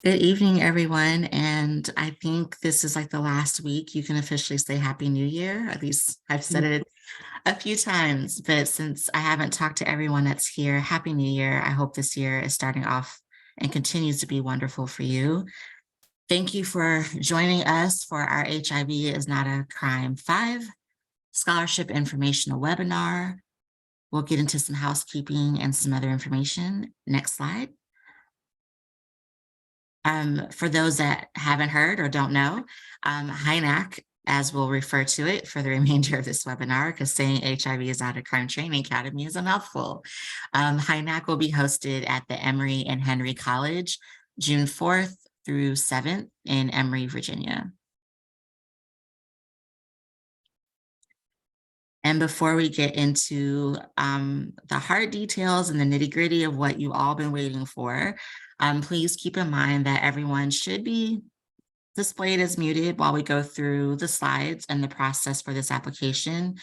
Good evening, everyone. And I think this is like the last week you can officially say Happy New Year. At least I've said it a few times, but since I haven't talked to everyone that's here, Happy New Year. I hope this year is starting off and continues to be wonderful for you. Thank you for joining us for our HIV is Not a Crime 5 Scholarship Informational Webinar. We'll get into some housekeeping and some other information. Next slide. For those that haven't heard or don't know, HINAC, as we'll refer to it for the remainder of this webinar, because saying HIV is not a crime training academy is a mouthful. HINAC will be hosted at the Emory and Henry College, June 4th through 7th in Emory, Virginia. And before we get into the hard details and the nitty-gritty of what you all been waiting for, please keep in mind that everyone should be displayed as muted while we go through the slides and the process for this application.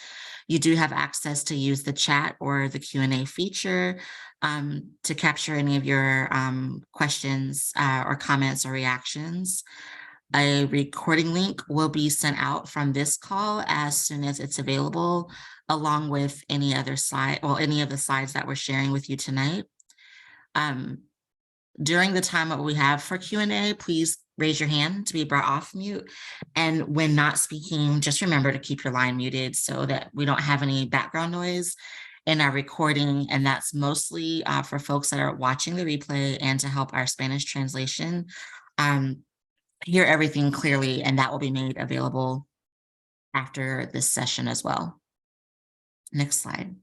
You do have access to use the chat or the Q&A feature to capture any of your questions or comments or reactions. A recording link will be sent out from this call as soon as it's available, along with any other slide, well, any of the slides that we're sharing with you tonight. During the time that we have for Q&A, please raise your hand to be brought off mute. And when not speaking, just remember to keep your line muted so that we don't have any background noise in our recording. And that's mostly for folks that are watching the replay and to help our Spanish translation hear everything clearly, and that will be made available after this session as well. Next slide.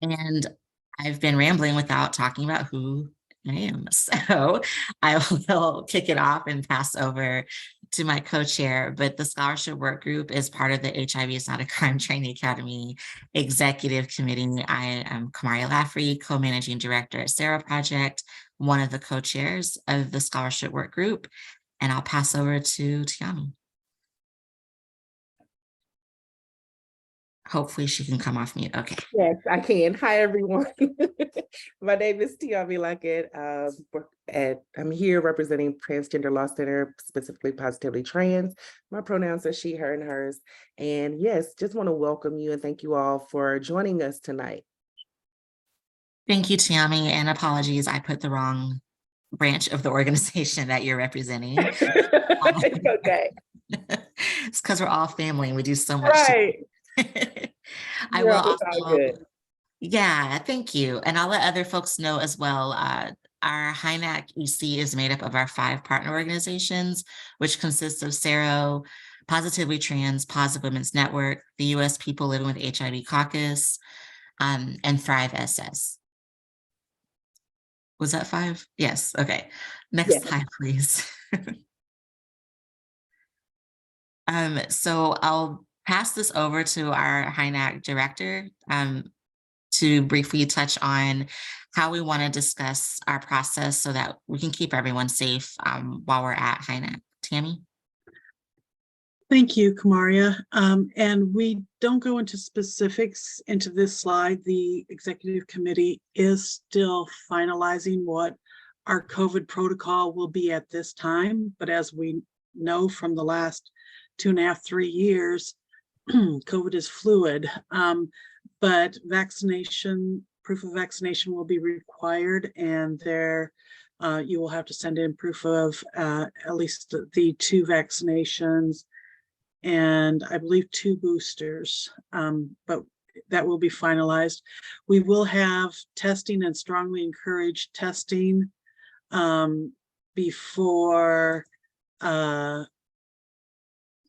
And I've been rambling without talking about who I am. So I will kick it off and pass over to my co-chair, but the Scholarship Work Group is part of the HIV is Not a Crime Training Academy Executive Committee. I am Kamaria Laffrey, co-managing director at Sarah Project, one of the co-chairs of the Scholarship Work Group, and I'll pass over to Tiommi. Hopefully she can come off mute. Okay. Yes, I can. Hi, everyone. My name is Tiommi Luckett. I'm here representing Transgender Law Center, specifically Positively Trans. My pronouns are she, her, and hers. And yes, just want to welcome you and thank you all for joining us tonight. Thank you, Tiommi, and apologies, I put the wrong branch of the organization that you're representing. It's okay. It's because we're all family and we do so much. Right. I will also, yeah, thank you. And I'll let other folks know as well. Our HINAC EC is made up of our 5 partner organizations, which consists of SARO, Positively Trans, Positive Women's Network, the U.S. People Living with HIV Caucus, and Thrive SS. Was that 5? Yes. Okay. Next slide, please. So I'll pass this over to our HINAC director to briefly touch on how we want to discuss our process so that we can keep everyone safe while we're at HINAC. Tammy? Thank you, Kamaria. And we don't go into specifics into this slide. The executive committee is still finalizing what our COVID protocol will be at this time. But as we know from the last 2.5, 3 years, COVID is fluid, but proof of vaccination will be required, and there you will have to send in proof of at least the 2 vaccinations and I believe 2 boosters, but that will be finalized. We will have testing and strongly encourage testing before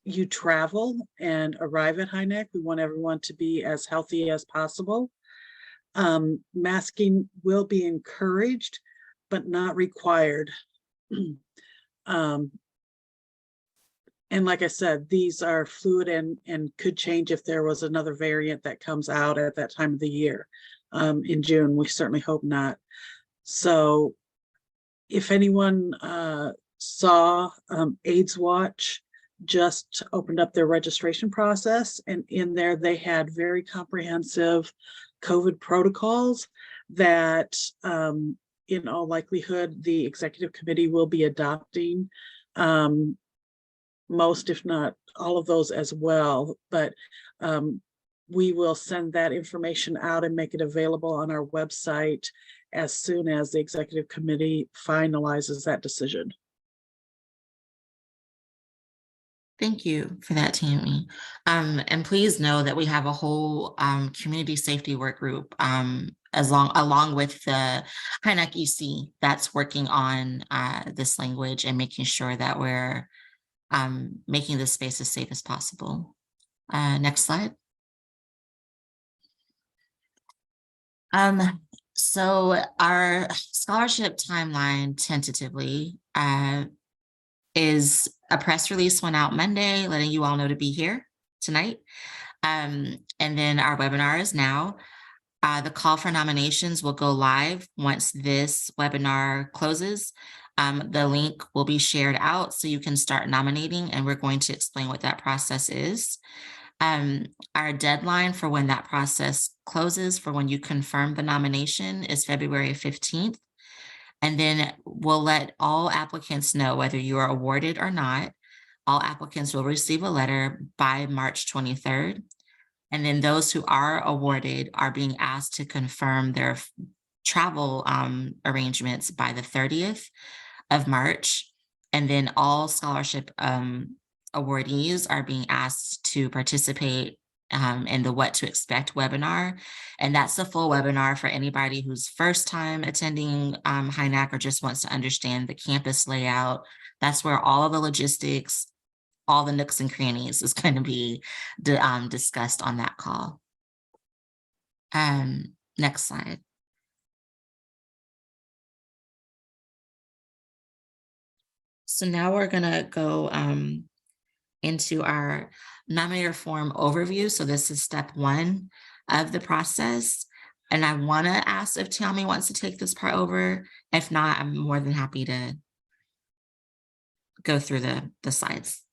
you travel and arrive at HINAC. We want everyone to be as healthy as possible. Masking will be encouraged, but not required. And like I said, these are fluid and could change if there was another variant that comes out at that time of the year. In June, we certainly hope not. So if anyone saw AIDS Watch just opened up their registration process, and in there they had very comprehensive COVID protocols that in all likelihood, the executive committee will be adopting most, if not all of those as well. But we will send that information out and make it available on our website as soon as the executive committee finalizes that decision. Thank you for that, Tiommi. And please know that we have a whole community safety work group along with the HINAC EC that's working on this language and making sure that we're making this space as safe as possible. Next slide. So our scholarship timeline tentatively is a press release went out Monday, letting you all know to be here tonight. And then our webinar is now. The call for nominations will go live once this webinar closes. The link will be shared out so you can start nominating, and we're going to explain what that process is. Our deadline for when that process closes, for when you confirm the nomination, is February 15th. And then we'll let all applicants know whether you are awarded or not. All applicants will receive a letter by March 23rd. And then those who are awarded are being asked to confirm their travel arrangements by the 30th of March. And then all scholarship awardees are being asked to participate in the What to Expect webinar. And that's the full webinar for anybody who's first time attending HINAC or just wants to understand the campus layout. That's where all of the logistics, all the nooks and crannies is going to be discussed on that call. Next slide. So now we're gonna go into our nominator form overview. So this is step one of the process. And I wanna ask if Tiommi wants to take this part over. If not, I'm more than happy to go through the slides.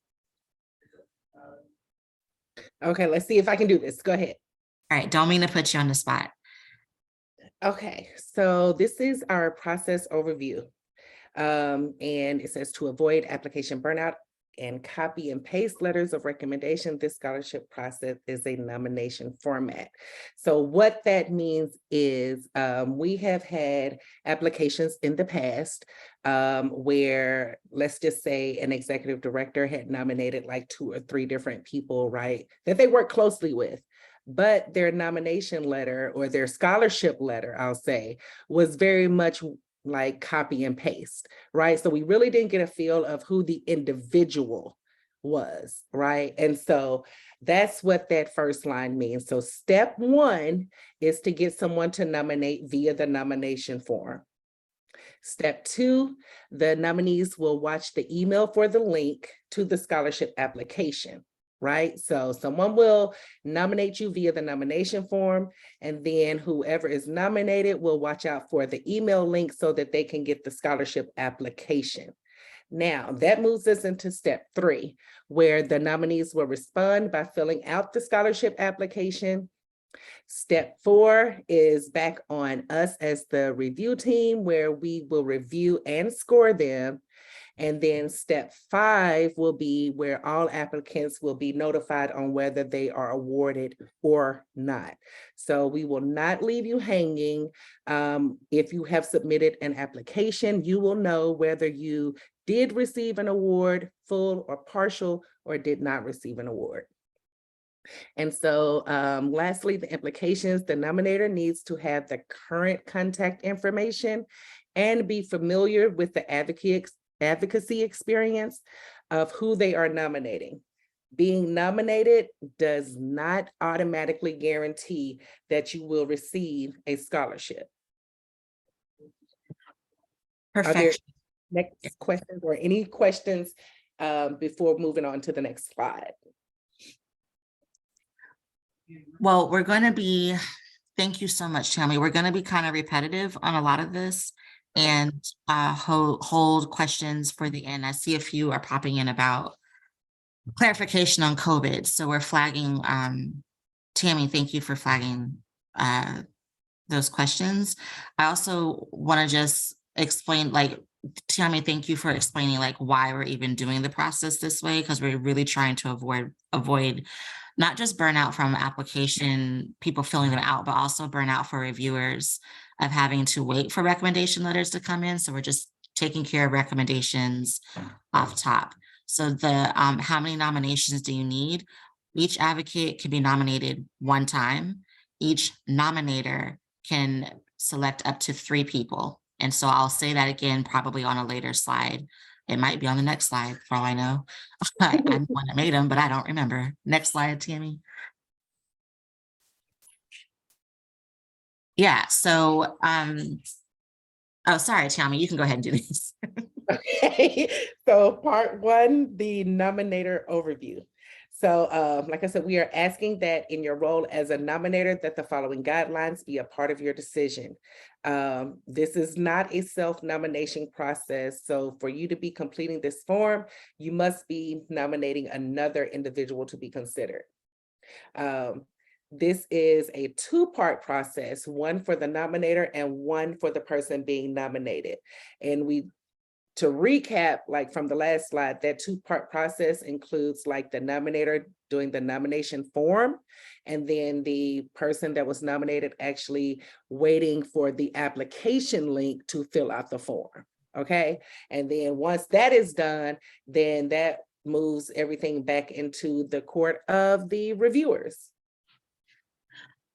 Okay, let's see if I can do this. Go ahead. All right, don't mean to put you on the spot. Okay, so this is our process overview. And it says to avoid application burnout and copy and paste letters of recommendation, this scholarship process is a nomination format. So what that means is we have had applications in the past where, let's just say, an executive director had nominated like 2 or 3 different people, right, that they work closely with. But their nomination letter or their scholarship letter, I'll say, was very much like copy and paste, right? So we really didn't get a feel of who the individual was, right? And so that's what that first line means. So step one is to get someone to nominate via the nomination form. Step two, the nominees will watch the email for the link to the scholarship application. Right? So someone will nominate you via the nomination form, and then whoever is nominated will watch out for the email link so that they can get the scholarship application. Now, that moves us into step three, where the nominees will respond by filling out the scholarship application. Step four is back on us as the review team, where we will review and score them. And then step five will be where all applicants will be notified on whether they are awarded or not. So we will not leave you hanging. If you have submitted an application, you will know whether you did receive an award, full or partial, or did not receive an award. And so lastly, the implications, the nominator needs to have the current contact information and be familiar with the advocacy experience of who they are nominating. Being nominated does not automatically guarantee that you will receive a scholarship. Perfect. Are there next questions or any questions before moving on to the next slide? Well, we're going to be, thank you so much, Tiommi. We're going to be kind of repetitive on a lot of this and hold questions for the end. I see a few are popping in about clarification on COVID. So we're flagging, Tiommi, thank you for flagging those questions. I also want to just explain, like, Tiommi, thank you for explaining like why we're even doing the process this way, because we're really trying to avoid not just burnout from application, people filling them out, but also burnout for reviewers of having to wait for recommendation letters to come in. So we're just taking care of recommendations off top. So the how many nominations do you need? Each advocate can be nominated one time. Each nominator can select up to 3 people. And so I'll say that again, probably on a later slide. It might be on the next slide for all I know. I'm the one that made them, but I don't remember. Next slide, Tiommi. Yeah, so, oh, sorry, Tiommi, you can go ahead and do this. Okay, so part 1, the nominator overview. So like I said, we are asking that in your role as a nominator that the following guidelines be a part of your decision. This is not a self-nomination process. So for you to be completing this form, you must be nominating another individual to be considered. This is a 2-part process, one for the nominator and one for the person being nominated. And to recap, like from the last slide, that 2-part process includes like the nominator doing the nomination form, and then the person that was nominated actually waiting for the application link to fill out the form, okay? And then once that is done, then that moves everything back into the court of the reviewers.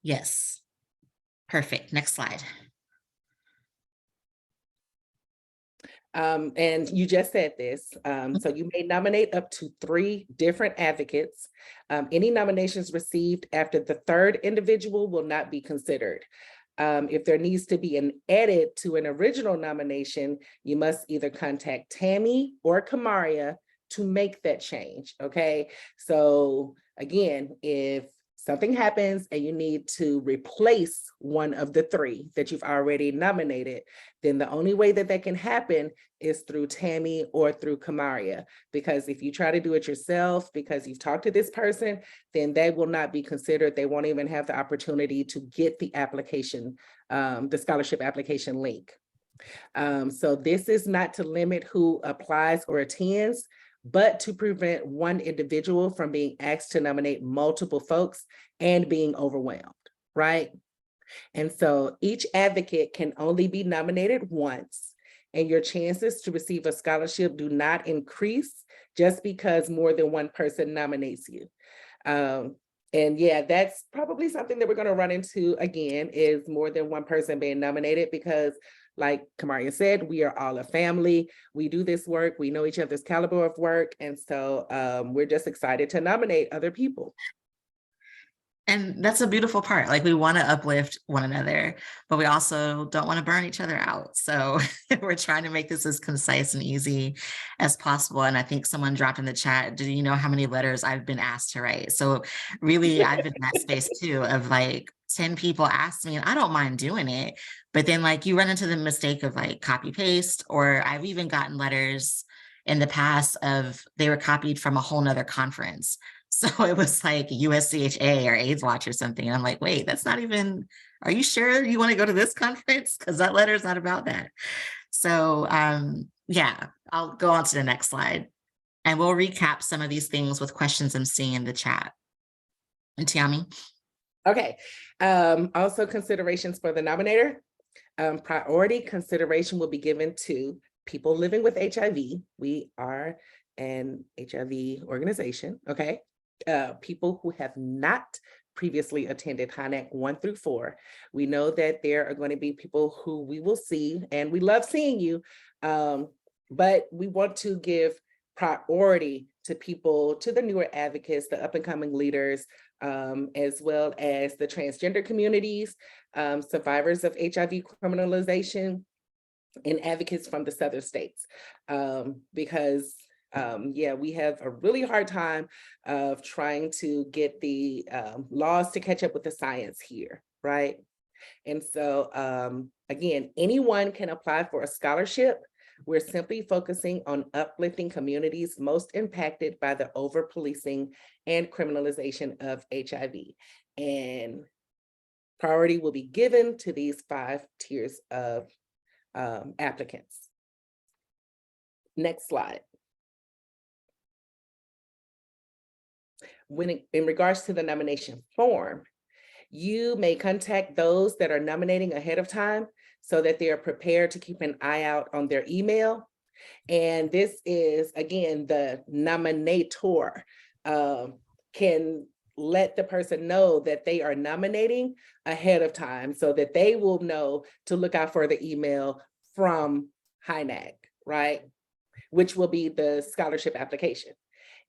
Yes, perfect. Next slide. And you just said this, so you may nominate up to 3 different advocates. Any nominations received after the 3rd individual will not be considered. If there needs to be an edit to an original nomination, you must either contact Tiommi or Kamaria to make that change, okay? So again, if something happens and you need to replace one of the 3 that you've already nominated, then the only way that that can happen is through Tiommi or through Kamaria. Because if you try to do it yourself, because you've talked to this person, then they will not be considered. They won't even have the opportunity to get the application, the scholarship application link. So this is not to limit who applies or attends, but to prevent one individual from being asked to nominate multiple folks and being overwhelmed, right? And so each advocate can only be nominated once, and your chances to receive a scholarship do not increase just because more than one person nominates you. And yeah, that's probably something that we're going to run into again, is more than one person being nominated, because like Kamaria said, we are all a family. We do this work. We know each other's caliber of work. And so we're just excited to nominate other people. And that's a beautiful part. Like, we want to uplift one another, but we also don't want to burn each other out. So we're trying to make this as concise and easy as possible. And I think someone dropped in the chat, do you know how many letters I've been asked to write? So really, I've been in that space too, of like 10 people asked me, and I don't mind doing it. But then like you run into the mistake of like copy paste, or I've even gotten letters in the past of they were copied from a whole nother conference. So it was like USCHA or AIDS Watch or something. And I'm like, wait, that's not even, are you sure you want to go to this conference? Because that letter is not about that. So yeah, I'll go on to the next slide. And we'll recap some of these things with questions I'm seeing in the chat. And Tiommi? Okay, also considerations for the nominator. Priority consideration will be given to people living with HIV. We are an HIV organization, okay? People who have not previously attended HINAC 1 through 4. We know that there are going to be people who we will see, and we love seeing you, but we want to give priority to people, to the newer advocates, the up and coming leaders, as well as the transgender communities, survivors of HIV criminalization, and advocates from the southern states, because yeah, we have a really hard time of trying to get the laws to catch up with the science here, right? And so again, anyone can apply for a scholarship. We're simply focusing on uplifting communities most impacted by the over-policing and criminalization of HIV. And Priority will be given to these 5 tiers of applicants. Next slide. In regards to the nomination form, you may contact those that are nominating ahead of time so that they are prepared to keep an eye out on their email. And this is, again, the nominator can let the person know that they are nominating ahead of time so that they will know to look out for the email from HINAC, right? Which will be the scholarship application.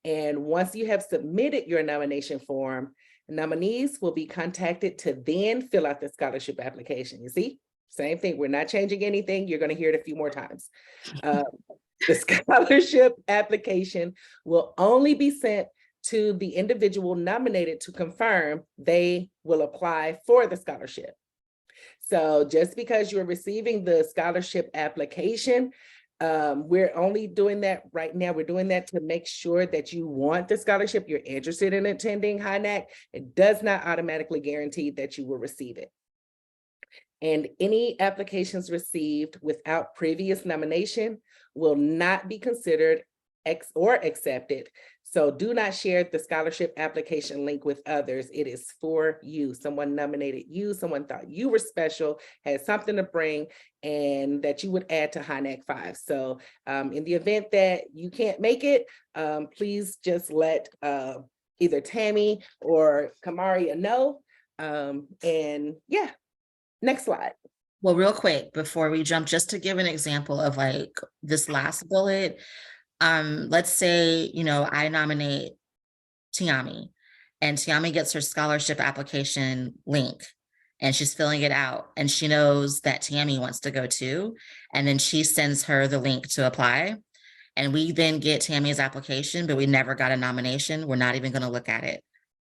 And once you have submitted your nomination form, nominees will be contacted to then fill out the scholarship application. You see, same thing. We're not changing anything. You're going to hear it a few more times. The scholarship application will only be sent to the individual nominated to confirm they will apply for the scholarship. So just because you're receiving the scholarship application, we're only doing that right now. We're doing that to make sure that you want the scholarship, you're interested in attending HINAC. It does not automatically guarantee that you will receive it. And any applications received without previous nomination will not be considered or accepted. So do not share the scholarship application link with others. It is for you. Someone nominated you, someone thought you were special, had something to bring, and that you would add to HINAC5. So in the event that you can't make it, please just let either Tammy or Kamaria know. And yeah, next slide. Well, real quick, before we jump, just to give an example of like this last bullet, let's say, you know, I nominate Tiommi and Tiommi gets her scholarship application link and she's filling it out and she knows that Tiommi wants to go too. And then she sends her the link to apply. And we then get Tammy's application, but we never got a nomination. We're not even going to look at it.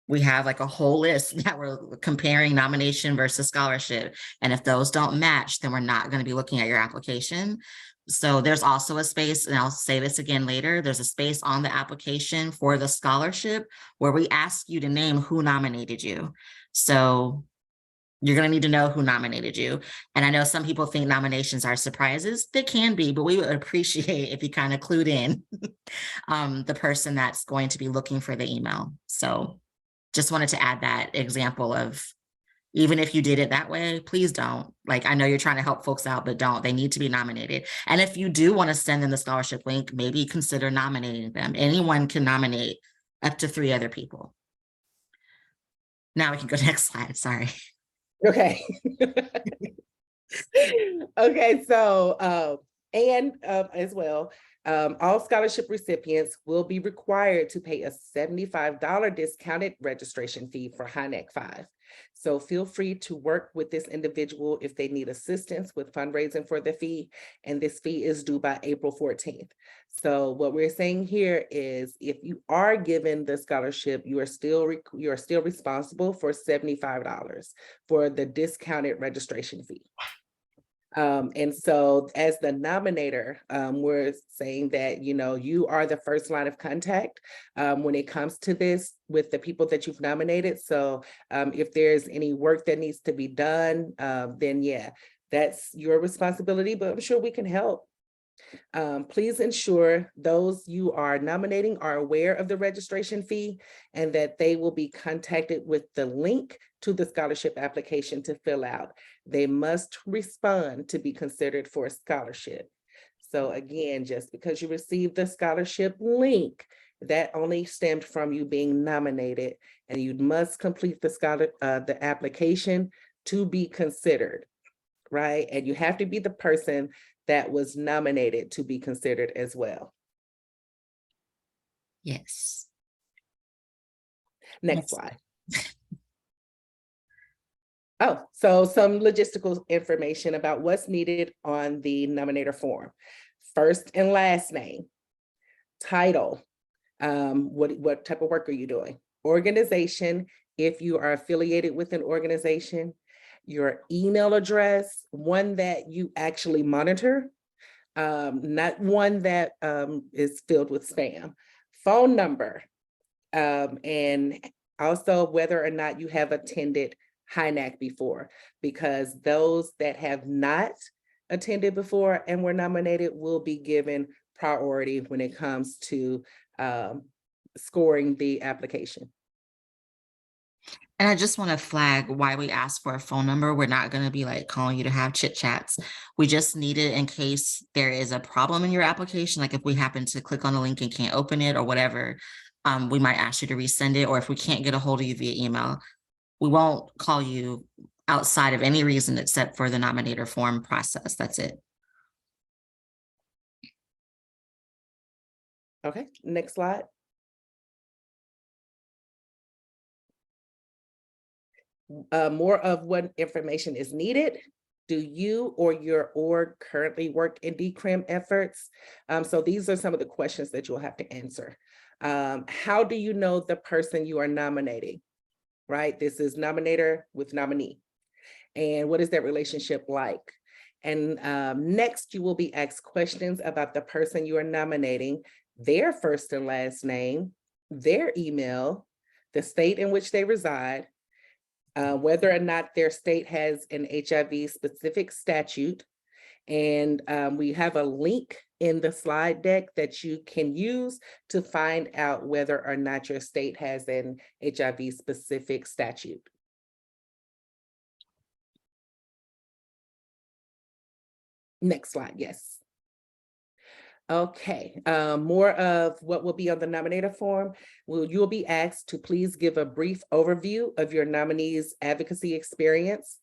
We have like a whole list that we're comparing nomination versus scholarship. And if those don't match, then we're not going to be looking at your application. So there's also a space, and I'll say this again later, there's a space on the application for the scholarship where we ask you to name who nominated you. So you're going to need to know who nominated you. And I know some people think nominations are surprises. They can be, but we would appreciate if you kind of clued in the person that's going to be looking for the email. So just wanted to add that example of, even if you did it that way, please don't. Like, I know you're trying to help folks out, but don't. They need to be nominated. And if you do want to send them the scholarship link, maybe consider nominating them. Anyone can nominate up to 3 other people. Now we can go to the next slide. Sorry. Okay. Okay, so as well, all scholarship recipients will be required to pay a $75 discounted registration fee for HINAC5. So feel free to work with this individual if they need assistance with fundraising for the fee, and this fee is due by April 14th. So what we're saying here is, if you are given the scholarship, you are still responsible for $75 for the discounted registration fee. And so as the nominator, we're saying that, you know, you are the first line of contact when it comes to this with the people that you've nominated. So if there's any work that needs to be done, then yeah, that's your responsibility, but I'm sure we can help. Please ensure those you are nominating are aware of the registration fee and that they will be contacted with the link to the scholarship application to fill out. They must respond to be considered for a scholarship. So again, just because you received the scholarship link, that only stemmed from you being nominated, and you must complete the application to be considered, right? And you have to be the person that was nominated to be considered as well. Yes. Next slide. Oh, so some logistical information about what's needed on the nominator form. First and last name, title, what type of work are you doing? Organization, if you are affiliated with an organization, your email address, one that you actually monitor, not one that is filled with spam, phone number, and also whether or not you have attended HINAC before, because those that have not attended before and were nominated will be given priority when it comes to scoring the application. And I just want to flag why we asked for a phone number. We're not going to be like calling you to have chit chats. We just need it in case there is a problem in your application. Like if we happen to click on the link and can't open it or whatever, we might ask you to resend it. Or if we can't get a hold of you via email, we won't call you outside of any reason except for the nominator form process. That's it. Okay, next slide. More of what information is needed. Do you or your org currently work in decrim efforts? So these are some of the questions that you'll have to answer. How do you know the person you are nominating? Right, this is nominator with nominee. And what is that relationship like? And next, you will be asked questions about the person you are nominating, their first and last name, their email, the state in which they reside, whether or not their state has an HIV specific statute. And we have a link in the slide deck that you can use to find out whether or not your state has an HIV specific statute. Next slide, yes. Okay, more of what will be on the nominator form. You'll be asked to please give a brief overview of your nominee's advocacy experience,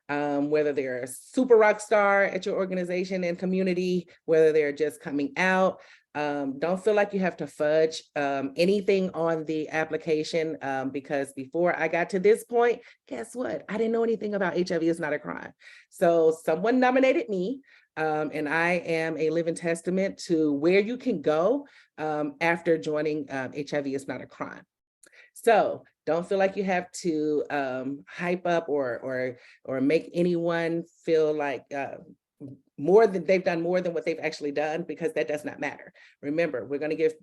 whether they're a super rock star at your organization and community, whether they're just coming out. Don't feel like you have to fudge anything on the application, because before I got to this point, guess what? I didn't know anything about HIV is not a crime. So someone nominated me. And I am a living testament to where you can go after joining HIV is not a crime. So don't feel like you have to hype up or make anyone feel like more than they've done more than what they've actually done, because that does not matter. Remember, we're going to give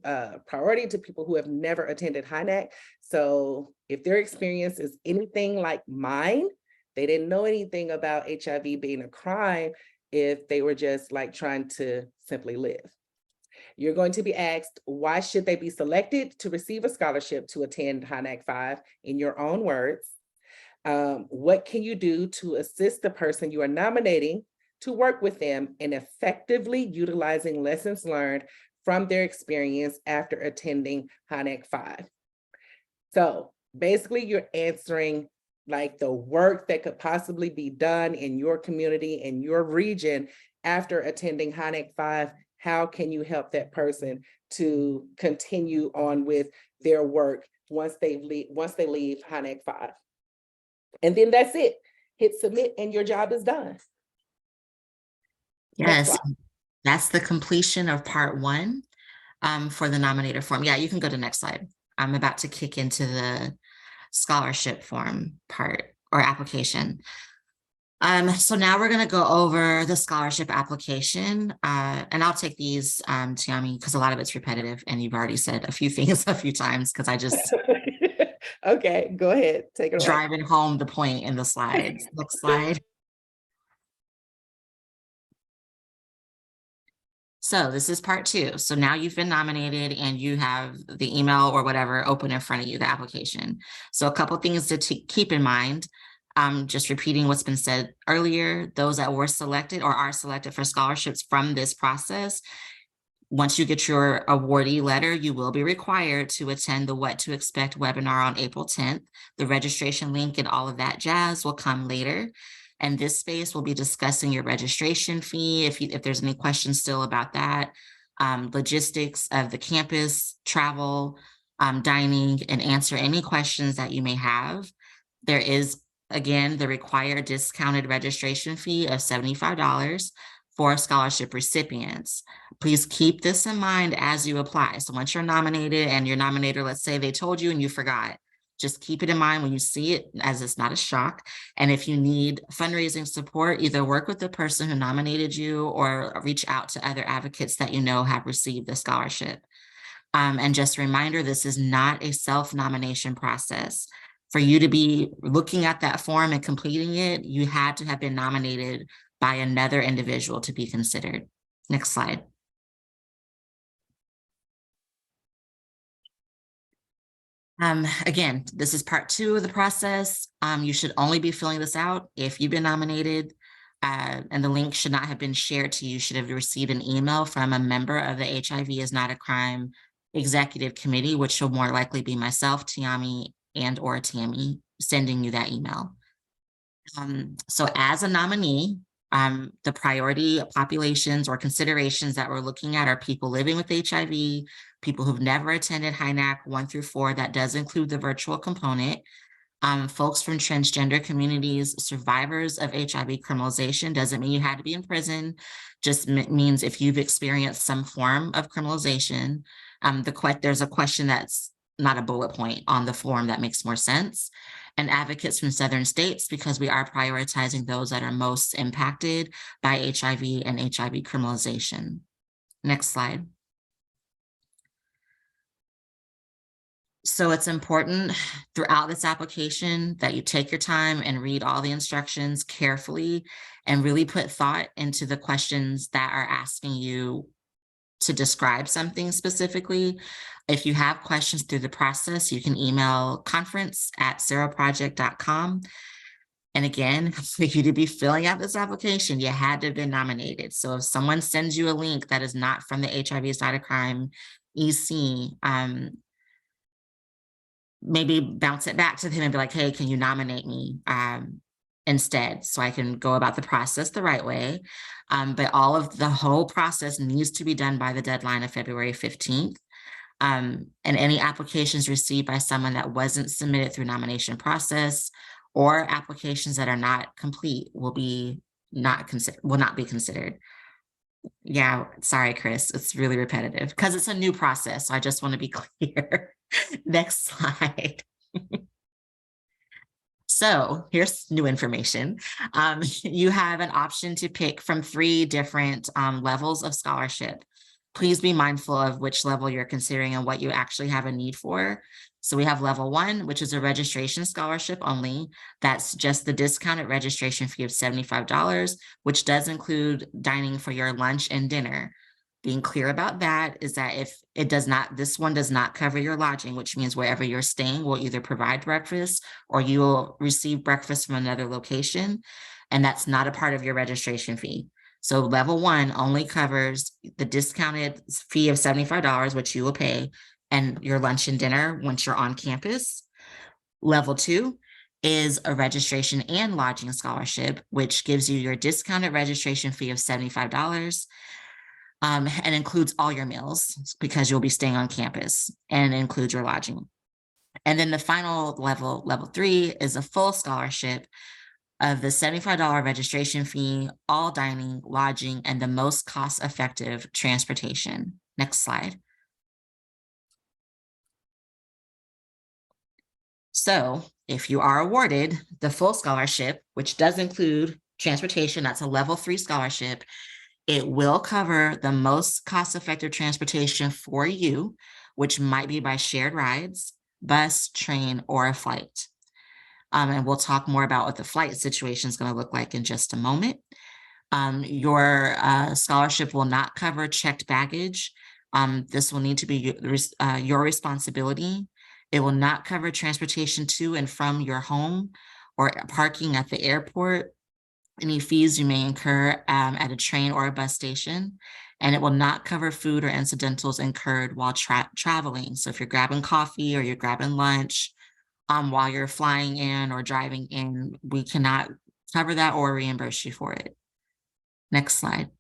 priority to people who have never attended HINAC. So if their experience is anything like mine, they didn't know anything about HIV being a crime if they were just like trying to simply live. You're going to be asked, why should they be selected to receive a scholarship to attend HINAC5 in your own words? What can you do to assist the person you are nominating to work with them in effectively utilizing lessons learned from their experience after attending HINAC5? So basically you're answering like the work that could possibly be done in your community, in your region after attending HINAC5. How can you help that person to continue on with their work once they leave HINAC5? And then that's it. Hit submit and your job is done. Yes, that's the completion of part one for the nominator form. Yeah, you can go to the next slide. I'm about to kick into the scholarship form part or application. So now we're going to go over the scholarship application, and I'll take these, Tiommi, because a lot of it's repetitive and you've already said a few things a few times because I just okay, go ahead, take it away. Driving home the point in the slides. Next slide. So this is part two. So now you've been nominated and you have the email or whatever open in front of you, the application. So a couple things to keep in mind. Just repeating what's been said earlier, those that were selected or are selected for scholarships from this process, once you get your awardee letter, you will be required to attend the What to Expect webinar on April 10th. The registration link and all of that jazz will come later. And this space will be discussing your registration fee, if there's any questions still about that, logistics of the campus, travel, dining, and answer any questions that you may have. There is, again, the required discounted registration fee of $75 for scholarship recipients. Please keep this in mind as you apply. So once you're nominated and your nominator, let's say they told you and you forgot, just keep it in mind when you see it, as it's not a shock. And if you need fundraising support, either work with the person who nominated you or reach out to other advocates that you know have received the scholarship. And just a reminder, this is not a self-nomination process. For you to be looking at that form and completing it, you had to have been nominated by another individual to be considered. Next slide. Again, this is part 2 of the process. You should only be filling this out if you've been nominated, and the link should not have been shared to you. You should have received an email from a member of the HIV is Not a Crime Executive Committee, which will more likely be myself, Tiommi, and or Tammy sending you that email. So as a nominee, the priority populations or considerations that we're looking at are people living with HIV, people who've never attended HINAC 1 through 4, that does include the virtual component, folks from transgender communities, survivors of HIV criminalization. Doesn't mean you had to be in prison, just means if you've experienced some form of criminalization. There's a question that's not a bullet point on the form that makes more sense. And advocates from Southern states, because we are prioritizing those that are most impacted by HIV and HIV criminalization. Next slide. So it's important throughout this application that you take your time and read all the instructions carefully and really put thought into the questions that are asking you to describe something specifically. If you have questions through the process, you can email conference@seroproject.com. And again, for you to be filling out this application, you had to have been nominated. So if someone sends you a link that is not from the HIV is Not a Crime EC, maybe bounce it back to him and be like, hey, can you nominate me instead, so I can go about the process the right way. But the whole process needs to be done by the deadline of February 15th. And any applications received by someone that wasn't submitted through nomination process or applications that are not complete will not be considered. Yeah, sorry, Chris, it's really repetitive because it's a new process. So I just want to be clear. Next slide. So here's new information. You have an option to pick from 3 different levels of scholarship. Please be mindful of which level you're considering and what you actually have a need for. So we have level 1, which is a registration scholarship only. That's just the discounted registration fee of $75, which does include dining for your lunch and dinner. Being clear about that is that if it does not, this one does not cover your lodging, which means wherever you're staying will either provide breakfast or you will receive breakfast from another location. And that's not a part of your registration fee. So level 1 only covers the discounted fee of $75, which you will pay, and your lunch and dinner once you're on campus. Level 2 is a registration and lodging scholarship, which gives you your discounted registration fee of $75 and includes all your meals because you'll be staying on campus, and includes your lodging. And then the final level, level 3, is a full scholarship of the $75 registration fee, all dining, lodging, and the most cost-effective transportation. Next slide. So if you are awarded the full scholarship, which does include transportation, that's a level 3 scholarship, it will cover the most cost-effective transportation for you, which might be by shared rides, bus, train, or a flight. And we'll talk more about what the flight situation is going to look like in just a moment. Your scholarship will not cover checked baggage. This will need to be your responsibility. It will not cover transportation to and from your home or parking at the airport, any fees you may incur at a train or a bus station, and it will not cover food or incidentals incurred while traveling. So if you're grabbing coffee or you're grabbing lunch while you're flying in or driving in, we cannot cover that or reimburse you for it. Next slide.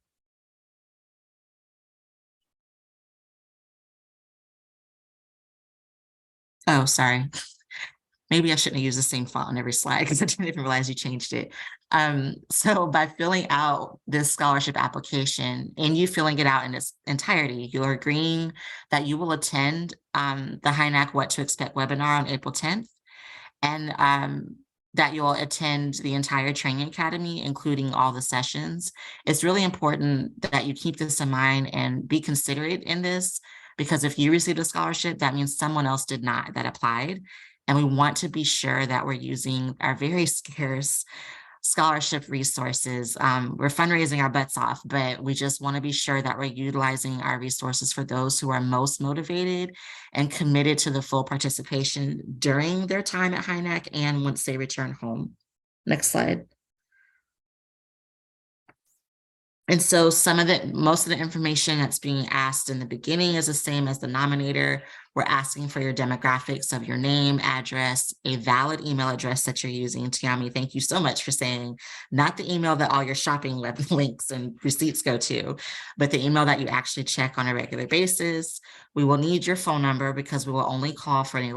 Oh, sorry. Maybe I shouldn't have used the same font on every slide because I didn't even realize you changed it. So by filling out this scholarship application and you filling it out in its entirety, you're agreeing that you will attend the HINAC What to Expect webinar on April 10th, and that you'll attend the entire training academy, including all the sessions. It's really important that you keep this in mind and be considerate in this, because if you received a scholarship, that means someone else did not that applied. And we want to be sure that we're using our very scarce scholarship resources. We're fundraising our butts off, but we just want to be sure that we're utilizing our resources for those who are most motivated and committed to the full participation during their time at HINAC and once they return home. Next slide. And so most of the information that's being asked in the beginning is the same as the nominator. We're asking for your demographics of your name, address, a valid email address that you're using. Tiommi, thank you so much for saying not the email that all your shopping web links and receipts go to, but the email that you actually check on a regular basis. We will need your phone number because we will only call for any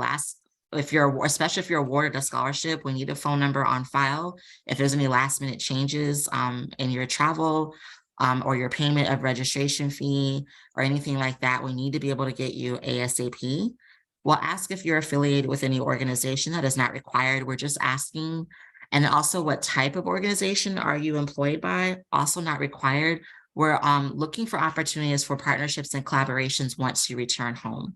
especially if you're awarded a scholarship, we need a phone number on file. If there's any last minute changes in your travel or your payment of registration fee or anything like that, we need to be able to get you ASAP. We'll ask if you're affiliated with any organization. That is not required. We're just asking. And also, what type of organization are you employed by? Also not required. We're looking for opportunities for partnerships and collaborations once you return home.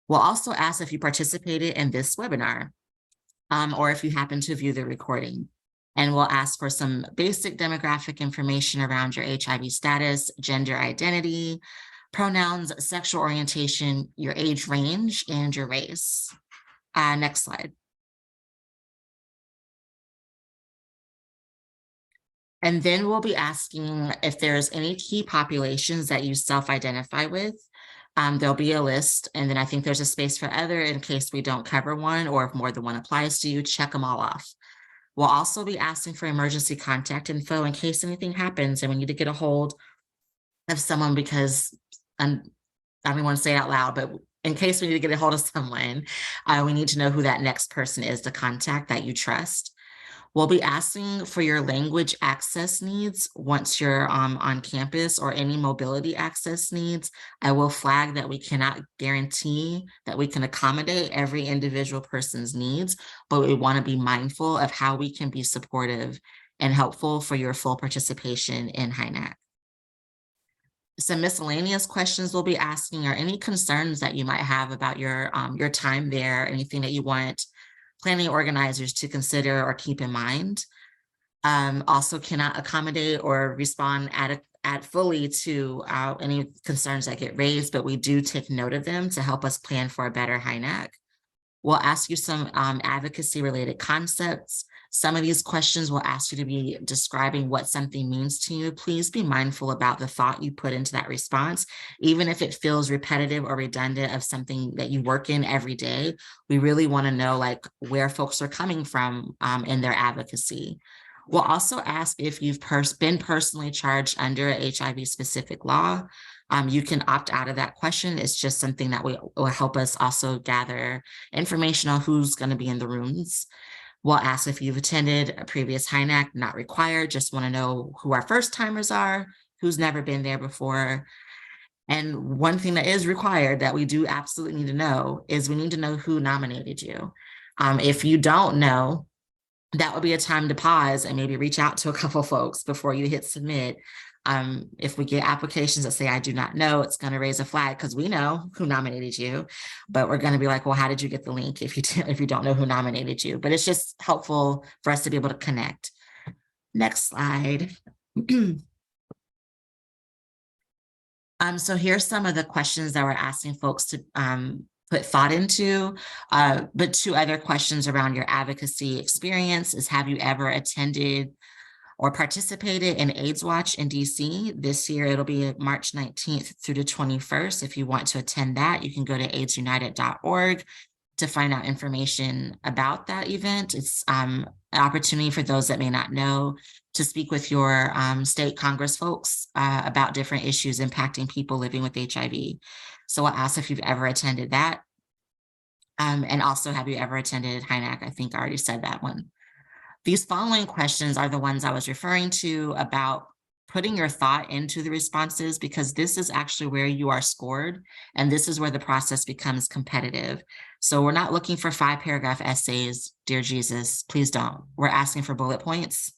We'll also ask if you participated in this webinar or if you happen to view the recording. And we'll ask for some basic demographic information around your HIV status, gender identity, pronouns, sexual orientation, your age range, and your race. Next slide. And then we'll be asking if there's any key populations that you self-identify with. There'll be a list, and then I think there's a space for other in case we don't cover one, or if more than one applies to you, check them all off. We'll also be asking for emergency contact info in case anything happens and we need to get a hold of someone because, I don't want to say it out loud, but in case we need to get a hold of someone, we need to know who that next person is to contact that you trust. We'll be asking for your language access needs once you're on campus, or any mobility access needs. I will flag that we cannot guarantee that we can accommodate every individual person's needs, but we want to be mindful of how we can be supportive and helpful for your full participation in HINAC. Some miscellaneous questions we'll be asking are any concerns that you might have about your time there, anything that you want planning organizers to consider or keep in mind. Also cannot accommodate or respond fully to any concerns that get raised, but we do take note of them to help us plan for a better HINAC. We'll ask you some advocacy related concepts. Some of these questions will ask you to be describing what something means to you. Please be mindful about the thought you put into that response. Even if it feels repetitive or redundant of something that you work in every day, we really want to know like where folks are coming from in their advocacy. We'll also ask if you've been personally charged under a HIV specific law. You can opt out of that question. It's just something that will help us also gather information on who's going to be in the rooms. We'll ask if you've attended a previous HINAC, not required, just want to know who our first timers are, who's never been there before. And one thing that is required that we do absolutely need to know is we need to know who nominated you. If you don't know, that would be a time to pause and maybe reach out to a couple folks before you hit submit. If we get applications that say, I do not know, it's going to raise a flag because we know who nominated you, but we're going to be like, well, how did you get the link if you don't know who nominated you? But it's just helpful for us to be able to connect. Next slide. So here's some of the questions that we're asking folks to put thought into, but two other questions around your advocacy experience is, have you ever attended or participated in AIDS Watch in DC? This year, it'll be March 19th through the 21st. If you want to attend that, you can go to aidsunited.org to find out information about that event. It's an opportunity for those that may not know to speak with your state Congress folks about different issues impacting people living with HIV. So I'll ask if you've ever attended that. And also, have you ever attended HINAC? I think I already said that one. These following questions are the ones I was referring to about putting your thought into the responses, because this is actually where you are scored, and this is where the process becomes competitive. So we're not looking for 5-paragraph essays, dear Jesus, please don't. We're asking for bullet points,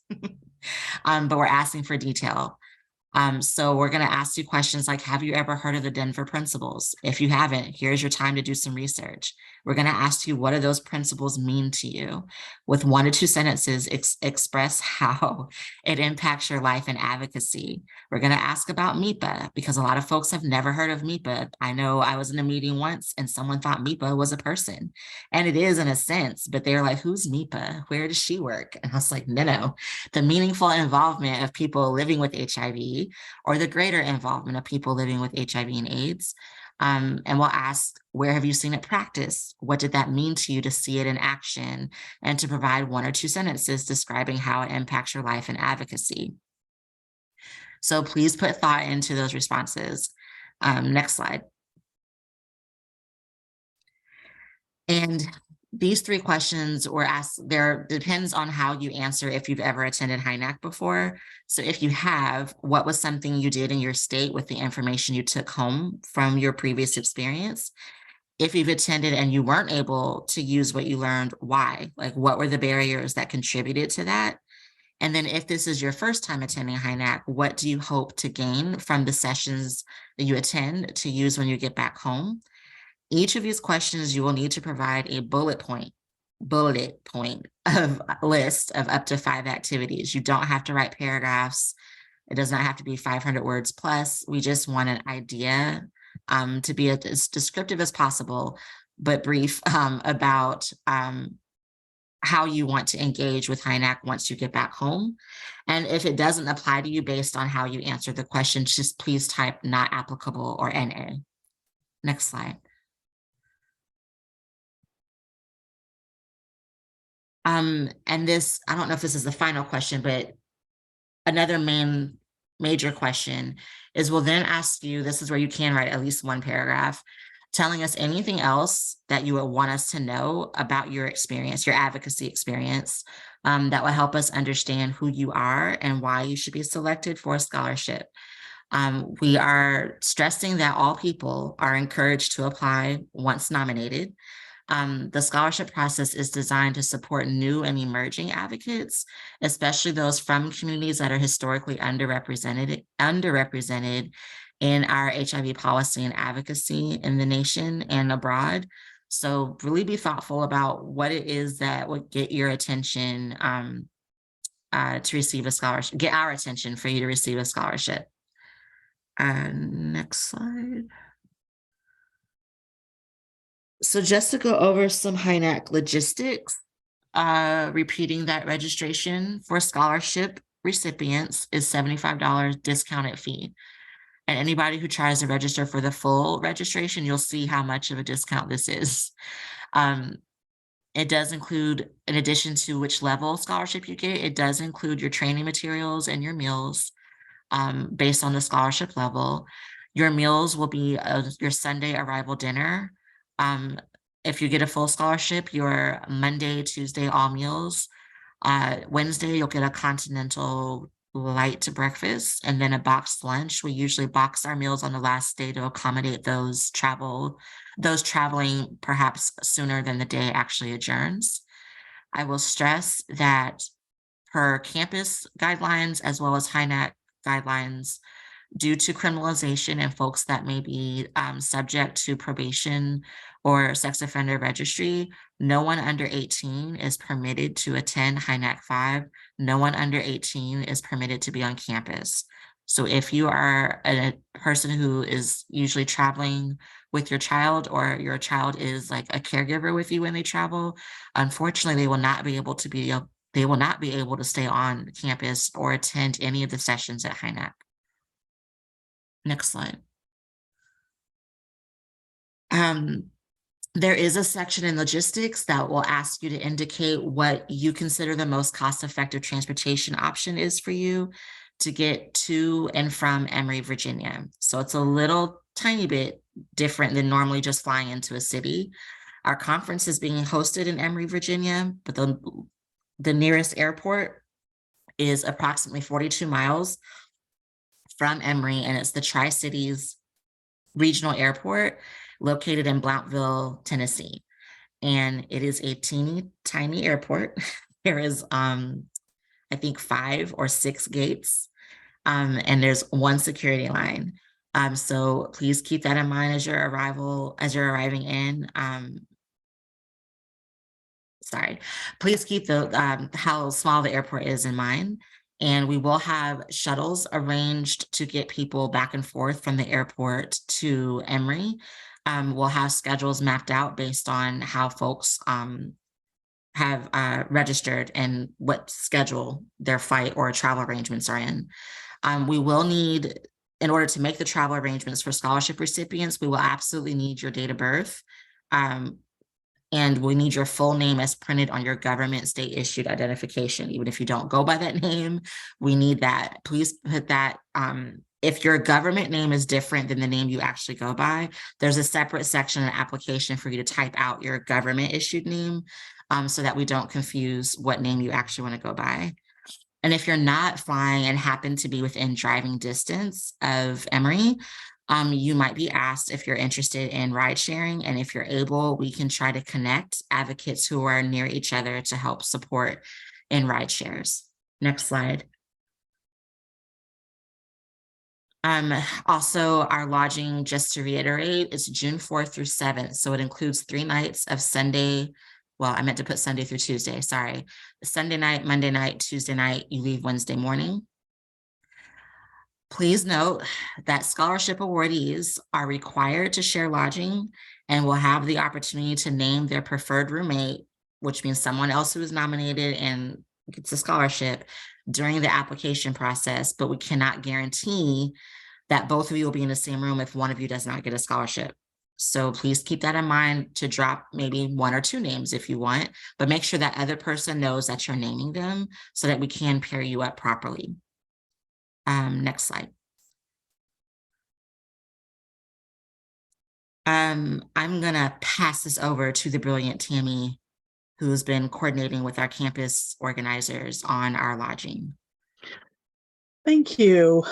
but we're asking for detail. So we're going to ask you questions like, have you ever heard of the Denver principles? If you haven't, here's your time to do some research. We're going to ask you, what do those principles mean to you? With 1 to 2 sentences, express how it impacts your life and advocacy. We're going to ask about MIPA because a lot of folks have never heard of MIPA. I know I was in a meeting once and someone thought MIPA was a person, and it is in a sense, but they're like, who's MIPA? Where does she work? And I was like, no, the meaningful involvement of people living with HIV, or the greater involvement of people living with HIV and AIDS. And we'll ask, where have you seen it practiced? What did that mean to you to see it in action? And to provide 1 or 2 sentences describing how it impacts your life and advocacy. So please put thought into those responses. Next slide. And these 3 questions were asked, there depends on how you answer if you've ever attended HINAC before. So if you have, what was something you did in your state with the information you took home from your previous experience? If you've attended and you weren't able to use what you learned, why? Like, what were the barriers that contributed to that? And then if this is your first time attending HINAC, what do you hope to gain from the sessions that you attend to use when you get back home? Each of these questions, you will need to provide a bullet point of a list of up to 5 activities. You don't have to write paragraphs. It does not have to be 500 words plus. We just want an idea to be as descriptive as possible, but brief about how you want to engage with HINAC once you get back home. And if it doesn't apply to you based on how you answer the question, just please type not applicable or NA. Next slide. And this, I don't know if this is the final question, but another major question is, we'll then ask you, this is where you can write at least 1 paragraph, telling us anything else that you would want us to know about your experience, your advocacy experience, that will help us understand who you are and why you should be selected for a scholarship. We are stressing that all people are encouraged to apply once nominated. The scholarship process is designed to support new and emerging advocates, especially those from communities that are historically underrepresented in our HIV policy and advocacy in the nation and abroad. So really be thoughtful about what it is that would get your attention to receive a scholarship, get our attention for you to receive a scholarship. Next slide. So just to go over some HINAC logistics, repeating that registration for scholarship recipients is $75 discounted fee. And anybody who tries to register for the full registration, you'll see how much of a discount this is. It does include, in addition to which level scholarship you get, it does include your training materials and your meals based on the scholarship level. Your meals will be your Sunday arrival dinner. If you get a full scholarship, your Monday, Tuesday, all meals. Wednesday, you'll get a continental light breakfast and then a boxed lunch. We usually box our meals on the last day to accommodate those traveling perhaps sooner than the day actually adjourns. I will stress that per campus guidelines, as well as HINAC guidelines, due to criminalization and folks that may be subject to probation or sex offender registry, no one under 18 is permitted to attend HINAC5. No one under 18 is permitted to be on campus. So if you are a person who is usually traveling with your child, or your child is like a caregiver with you when they travel, unfortunately, they will not be able to stay on campus or attend any of the sessions at HINAC. Next slide. There is a section in logistics that will ask you to indicate what you consider the most cost-effective transportation option is for you to get to and from Emory, Virginia. So it's a little tiny bit different than normally just flying into a city. Our conference is being hosted in Emory, Virginia, but the nearest airport is approximately 42 miles from Emory, and it's the Tri-Cities Regional Airport located in Blounteville, Tennessee. And it is a teeny tiny airport. There is, I think, 5 or 6 gates. and there's one security line. So please keep that in mind as you're arriving in. Please keep how small the airport is in mind. And we will have shuttles arranged to get people back and forth from the airport to Emory. We'll have schedules mapped out based on how folks have registered and what schedule their flight or travel arrangements are in. We will need, in order to make the travel arrangements for scholarship recipients, we will absolutely need your date of birth. And we need your full name as printed on your government state issued identification. Even if you don't go by that name, we need that. Please put that, if your government name is different than the name you actually go by, there's a separate section in the application for you to type out your government issued name, so that we don't confuse what name you actually want to go by. And if you're not flying and happen to be within driving distance of Emory, you might be asked if you're interested in ride sharing. And if you're able, we can try to connect advocates who are near each other to help support in ride shares. Next slide. Also, our lodging, just to reiterate, is June 4th through 7th. So it includes 3 nights of Sunday. Well, I meant to put Sunday through Tuesday, sorry. Sunday night, Monday night, Tuesday night, you leave Wednesday morning. Please note that scholarship awardees are required to share lodging and will have the opportunity to name their preferred roommate, which means someone else who is nominated and gets a scholarship during the application process, but we cannot guarantee that both of you will be in the same room if one of you does not get a scholarship. So please keep that in mind to drop maybe 1 or 2 names if you want, but make sure that other person knows that you're naming them so that we can pair you up properly. Next slide. I'm gonna pass this over to the brilliant Tiommi, who's been coordinating with our campus organizers on our lodging. Thank you,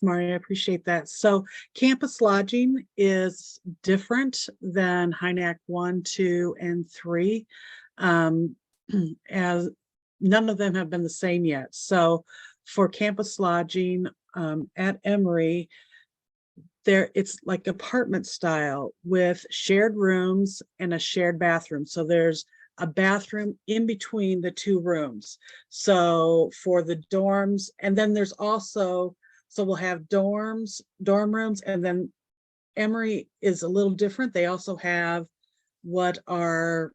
Maria, I appreciate that. So campus lodging is different than HINAC 1, 2, and 3, as none of them have been the same yet. So for campus lodging at Emory, it's like apartment style with shared rooms and a shared bathroom. So there's a bathroom in between the 2 rooms. So for the dorms, and then there's also, so we'll have dorm rooms, and then Emory is a little different. They also have what are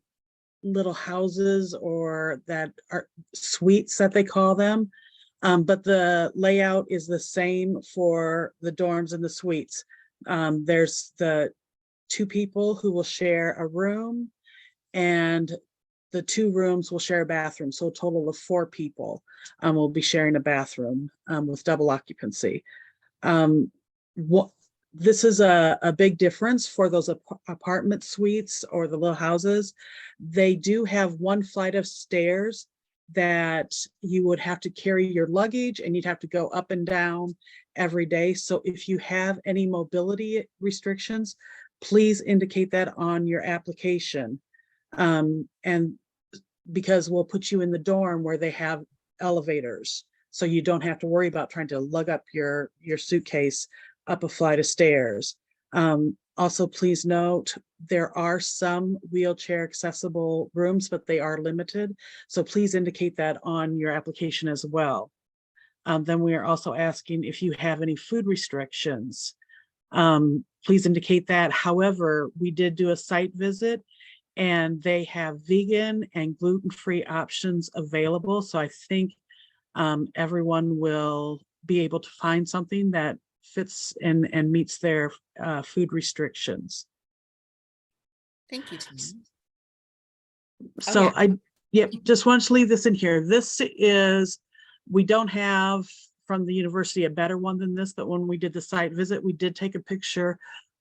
little houses, or that are suites that they call them. But the layout is the same for the dorms and the suites. There's the 2 people who will share a room, and the 2 rooms will share a bathroom. So a total of 4 people will be sharing a bathroom with double occupancy. This is a big difference for those apartment suites or the little houses. They do have 1 flight of stairs that you would have to carry your luggage, and you'd have to go up and down every day. So if you have any mobility restrictions, please indicate that on your application. And because we'll put you in the dorm where they have elevators, so you don't have to worry about trying to lug up your suitcase up a flight of stairs. Also, please note, there are some wheelchair accessible rooms, but they are limited. So please indicate that on your application as well. Then we are also asking if you have any food restrictions. Please indicate that. However, we did do a site visit, and they have vegan and gluten-free options available. So I think everyone will be able to find something that fits and meets their food restrictions. Thank you, Tiommi. So just wanted to leave this in here. This is, we don't have from the university a better one than this, but when we did the site visit, we did take a picture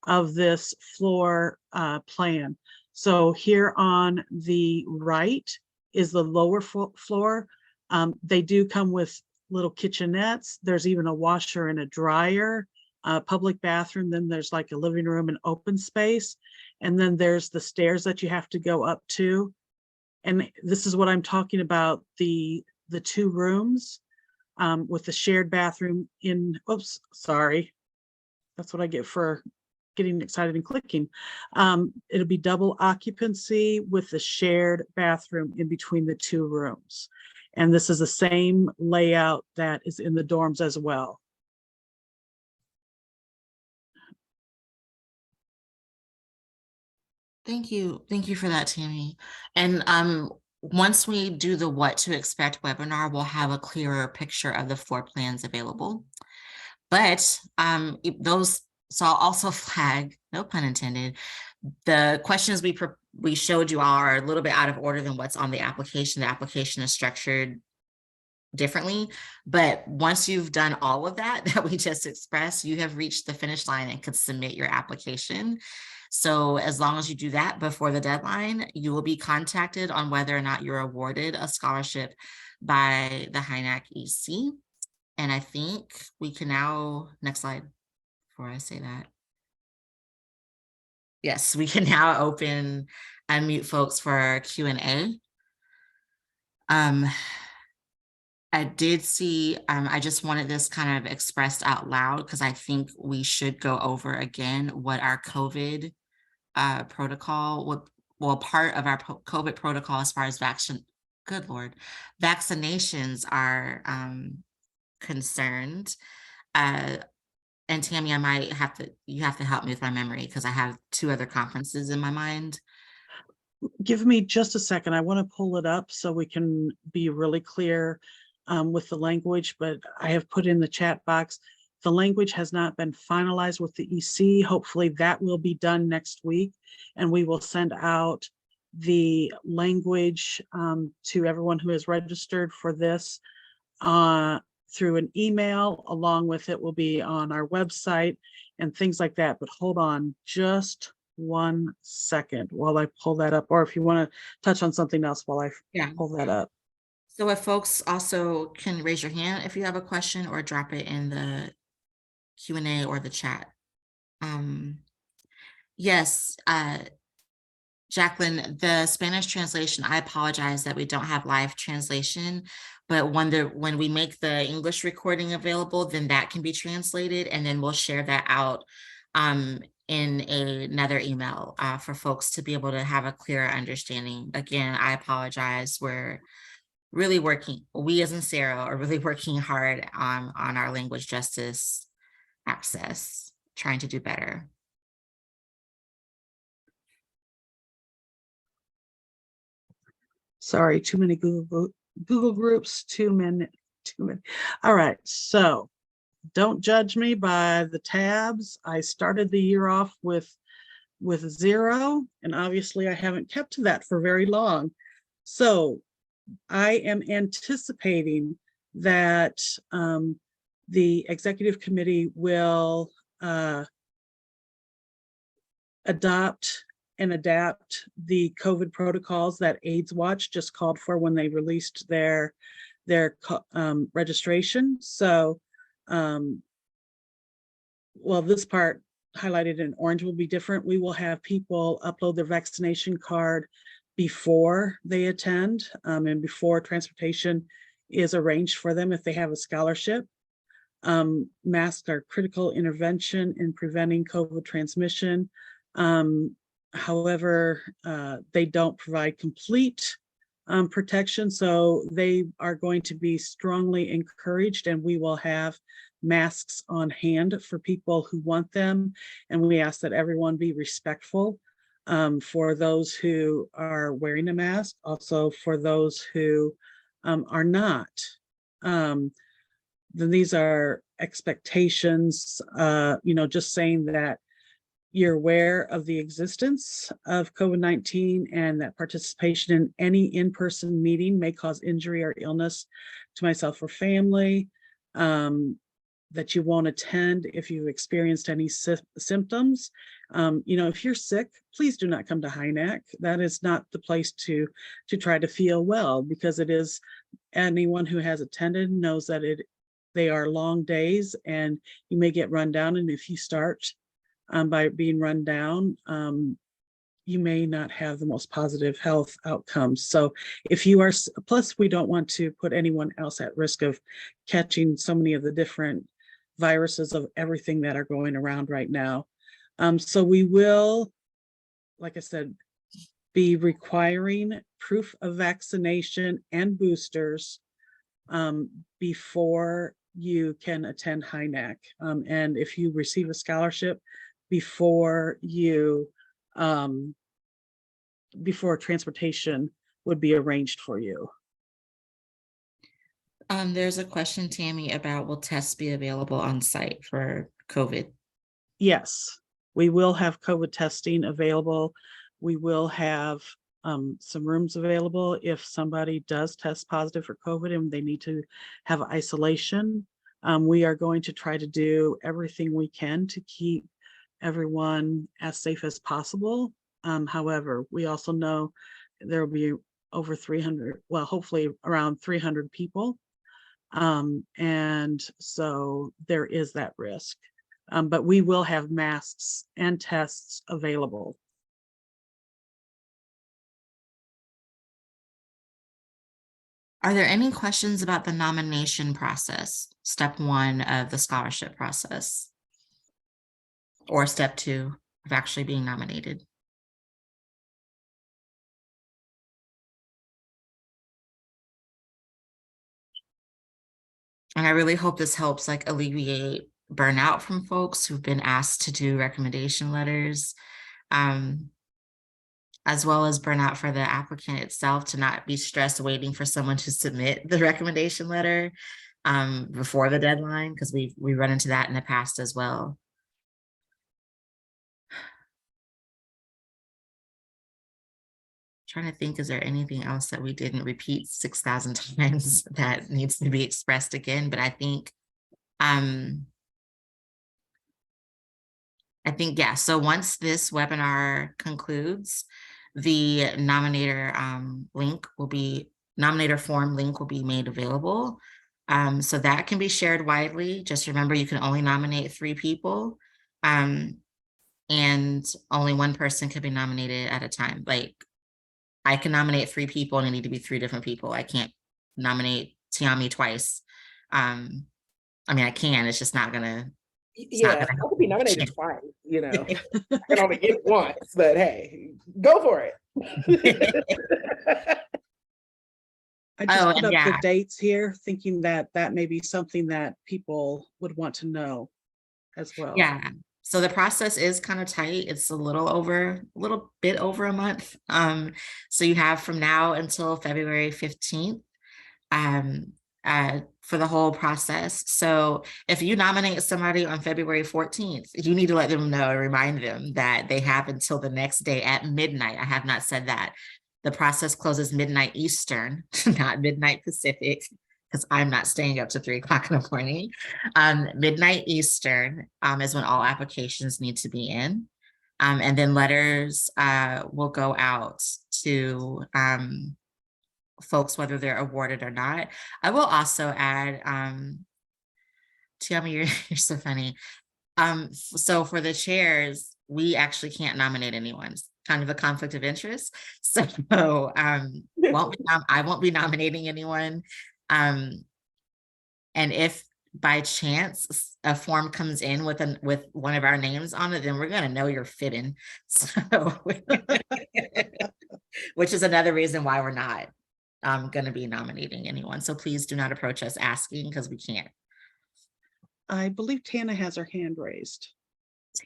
of this floor plan. So here on the right is the lower floor. They do come with little kitchenettes. There's even a washer and a dryer, public bathroom. Then there's like a living room and open space. And then there's the stairs that you have to go up to. And this is what I'm talking about, the 2 rooms. with the shared bathroom in, oops, sorry. That's what I get for getting excited and clicking. It'll be double occupancy with the shared bathroom in between the two rooms. And this is the same layout that is in the dorms as well. Thank you. Thank you for that, Tammy. And once we do the what to expect webinar, we'll have a clearer picture of the floor plans available. But so I'll also flag, no pun intended, the questions we showed you all are a little bit out of order than what's on the application. The application is structured differently, but once you've done all of that we just expressed, you have reached the finish line and could submit your application. So as long as you do that before the deadline, you will be contacted on whether or not you're awarded a scholarship by the HINAC EC. And I think we can now, next slide before I say that. Yes, we can now unmute folks for Q&A. I did see, I just wanted this kind of expressed out loud because I think we should go over again what our COVID protocol, part of our COVID protocol as far as vaccinations are concerned. And Tammy, you have to help me with my memory because I have 2 other conferences in my mind. Give me just a second. I want to pull it up so we can be really clear with the language, but I have put in the chat box. The language has not been finalized with the EC. Hopefully that will be done next week, and we will send out the language to everyone who is registered for this through an email. Along with it will be on our website and things like that. But hold on just 1 second while I pull that up, or if you want to touch on something else while I pull that up. So if folks also can raise your hand if you have a question or drop it in the Q&A or the chat. Yes, Jacqueline, the Spanish translation, I apologize that we don't have live translation, but when we make the English recording available, then that can be translated, and then we'll share that out in another email for folks to be able to have a clearer understanding. Again, I apologize. We're really working, we as in Sarah are really working hard on our language justice access, trying to do better. Sorry, too many Google groups, too many. All right, so don't judge me by the tabs. I started the year off with 0, and obviously I haven't kept to that for very long. So I am anticipating that the executive committee will adopt and adapt the COVID protocols that AIDS Watch just called for when they released their registration. So, well, this part highlighted in orange will be different. We will have people upload their vaccination card before they attend and before transportation is arranged for them if they have a scholarship. Masks are critical intervention in preventing COVID transmission. However, they don't provide complete protection, so they are going to be strongly encouraged, and we will have masks on hand for people who want them. And we ask that everyone be respectful for those who are wearing a mask, also for those who are not. Then these are expectations, just saying that you're aware of the existence of COVID-19 and that participation in any in-person meeting may cause injury or illness to myself or family, that you won't attend if you've experienced any symptoms. If you're sick, please do not come to HINAC. That is not the place to try to feel well, because it is, anyone who has attended knows that they are long days and you may get run down. And if you start by being run down, you may not have the most positive health outcomes. So if you are, plus we don't want to put anyone else at risk of catching so many of the different viruses of everything that are going around right now. So we will, like I said, be requiring proof of vaccination and boosters before you can attend HINAC. And if you receive a scholarship before you, before transportation would be arranged for you. There's a question, Tammy, about will tests be available on site for COVID? Yes, we will have COVID testing available. We will have some rooms available if somebody does test positive for COVID and they need to have isolation. We are going to try to do everything we can to keep everyone as safe as possible. However, we also know there will be over 300, well, hopefully around 300 people. And so there is that risk. But we will have masks and tests available. Are there any questions about the nomination process, step 1 of the scholarship process? Or step 2 of actually being nominated? And I really hope this helps like alleviate burnout from folks who've been asked to do recommendation letters, as well as burnout for the applicant itself to not be stressed waiting for someone to submit the recommendation letter before the deadline, because we run into that in the past as well. Trying to think, is there anything else that we didn't repeat 6,000 times that needs to be expressed again? But I think, yeah, so once this webinar concludes, the nominator nominator form link will be made available. So that can be shared widely. Just remember, you can only nominate 3 people. And only 1 person can be nominated at a time. Like, I can nominate 3 people and it need to be 3 different people. I can't nominate Tiommi twice. I mean, I can, it's just not gonna. Yeah, I could be nominated twice, you know. I can only get once, but hey, go for it. I just put up the dates here, thinking that that may be something that people would want to know as well. Yeah. So the process is kind of tight. It's a little bit over a month. So you have from now until February 15th for the whole process. So if you nominate somebody on February 14th, you need to let them know and remind them that they have until the next day at midnight. I have not said that. The process closes midnight Eastern, not midnight Pacific, because I'm not staying up to 3 o'clock in the morning. Midnight Eastern is when all applications need to be in. And then letters will go out to folks, whether they're awarded or not. I will also add, Tiommi, you're so funny. So for the chairs, we actually can't nominate anyone. It's kind of a conflict of interest. So I won't be nominating anyone. And if by chance a form comes in with one of our names on it, then we're going to know you're fitting. So, which is another reason why we're not going to be nominating anyone. So please do not approach us asking, because we can't. I believe Tana has her hand raised.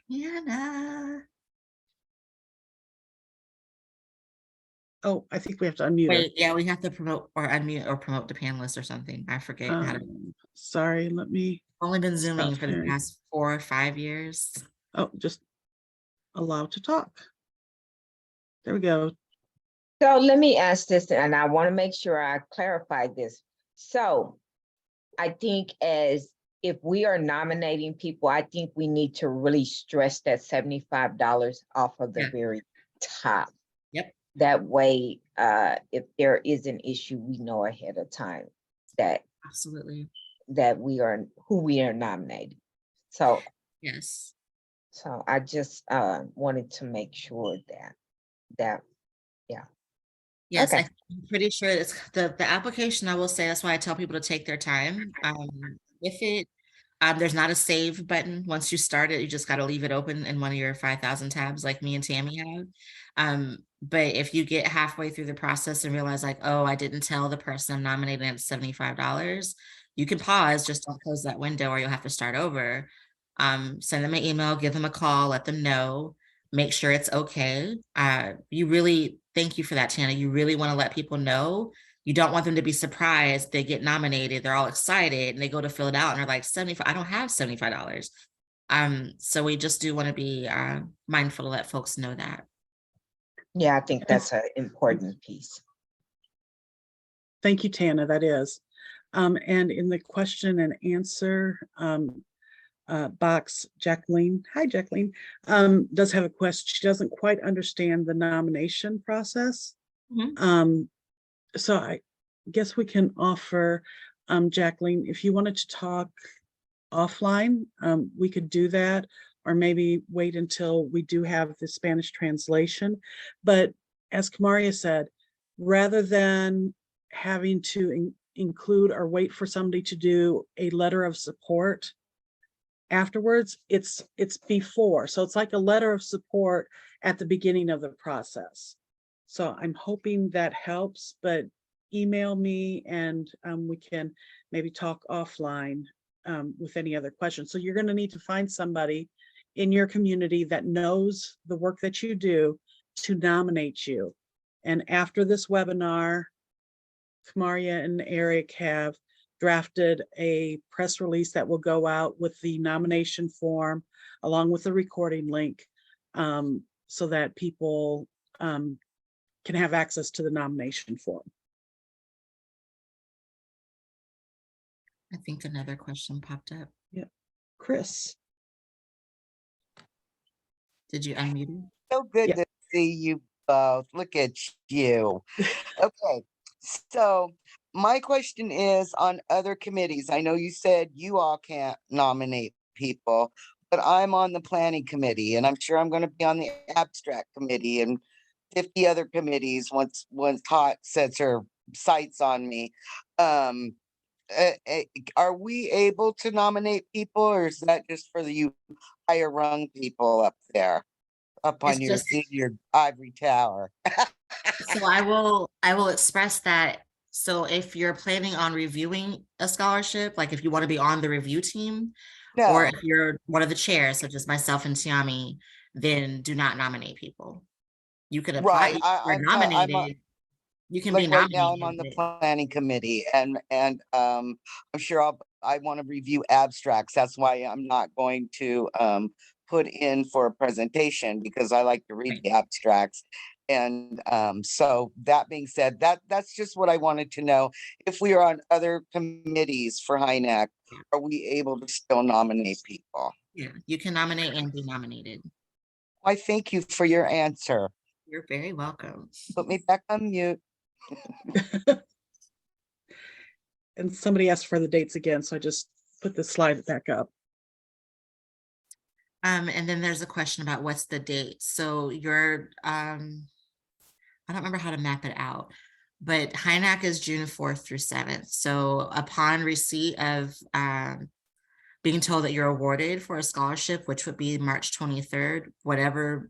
Tana. Oh, I think we have to unmute her. Yeah, we have to promote or unmute or promote the panelists or something. I forget how to. Sorry, let me. Only been Zooming for the past 4 or 5 years. Oh, just allow to talk. There we go. So let me ask this, and I want to make sure I clarify this. So I think if we are nominating people, I think we need to really stress that $75 off of the very top. Yep. That way, if there is an issue, we know ahead of time that absolutely that who we are nominating. So yes. So I just wanted to make sure that. that. Yes, Okay. I'm pretty sure it's the application. I will say that's why I tell people to take their time. With it, there's not a save button. Once you start it, you just got to leave it open in one of your 5,000 tabs, like me and Tammy have. But if you get halfway through the process and realize, like, oh, I didn't tell the person I'm nominating at $75, you can pause. Just don't close that window, or you'll have to start over. Send them an email, give them a call, let them know. Make sure it's okay. Thank you for that, Tana. You really want to let people know. You don't want them to be surprised. They get nominated, they're all excited, and they go to fill it out and they're like, 75, I don't have $75. So we just do want to be mindful to let folks know that. Yeah, I think that's an important piece. Thank you, Tana, that is. And in the question and answer box, Jacqueline, hi Jacqueline, does have a question. She doesn't quite understand the nomination process. So I guess we can offer, Jacqueline, if you wanted to talk offline, we could do that, or maybe wait until we do have the Spanish translation. But as Kamaria said, rather than having to include or wait for somebody to do a letter of support afterwards, it's before. So it's like a letter of support at the beginning of the process. So I'm hoping that helps, but email me and we can maybe talk offline with any other questions. So you're going to need to find somebody in your community that knows the work that you do to nominate you. And after this webinar, Kamaria and Eric have drafted a press release that will go out with the nomination form along with the recording link, so that people can have access to the nomination form. I think another question popped up. Yeah, Chris. Did you unmute? So good Yeah. to see you both. Look at you. Okay, so my question is on other committees. I know you said you all can't nominate people, but I'm on the planning committee, and I'm sure I'm going to be on the abstract committee and 50 other committees once Hot sets her sights on me. Are we able to nominate people, or is that just for the higher rung people up there, up on It's your ivory tower? So I will express that. So if you're planning on reviewing a scholarship, like if you want to be on the review team, or No, if you're one of the chairs, such as myself and Tiommi, then do not nominate people. You could apply, right. if you're nominated, you can be Like right now I'm on nominated. the planning committee, and I'm sure I want to review abstracts. That's why I'm not going to put in for a presentation, because I like to read the abstracts. And so that being said, that's just what I wanted to know. If we are on other committees for HINAC, are we able to still nominate people? Yeah, you can nominate and be nominated. I thank you for your answer. You're very welcome. Put me back on mute. And somebody asked for the dates again, so I just put the slide back up. And then there's a question about what's the date. So your I don't remember how to map it out, but HINAC is June 4th through 7th. So upon receipt of being told that you're awarded for a scholarship, which would be March 23rd, whatever,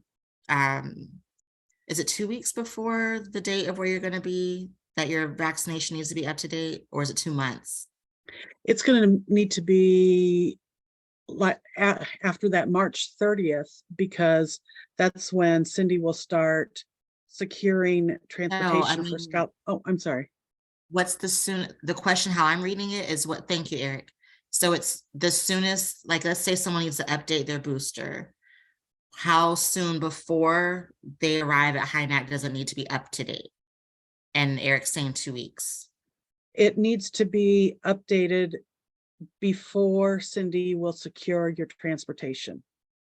is it 2 weeks before the date of where you're going to be, that your vaccination needs to be up to date, or is it 2 months? It's going to need to be like after that March 30th, because that's when Cindy will start securing transportation for scout. Oh, I'm sorry. What's the question, how I'm reading it is what, thank you, Eric. So it's the soonest, like, let's say someone needs to update their booster. How soon before they arrive at HINAC does it need to be up to date? And Eric's saying 2 weeks. It needs to be updated before Cindy will secure your transportation.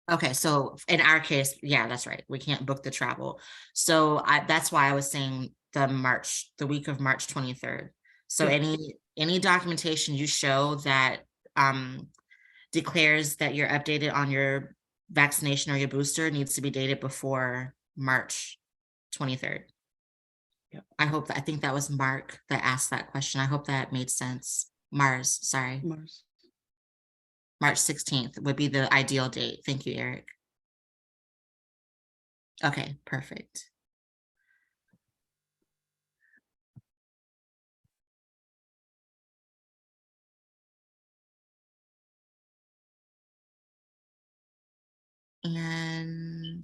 Okay, so in our case, yeah, that's right. We can't book the travel. So that's why I was saying the week of March 23rd. So Yeah. any documentation you show that declares that you're updated on your vaccination or your booster needs to be dated before March 23rd. Yep. I think that was Mark that asked that question. I hope that made sense. Mars, sorry. Mars. March 16th would be the ideal date. Thank you, Eric. Okay, perfect. And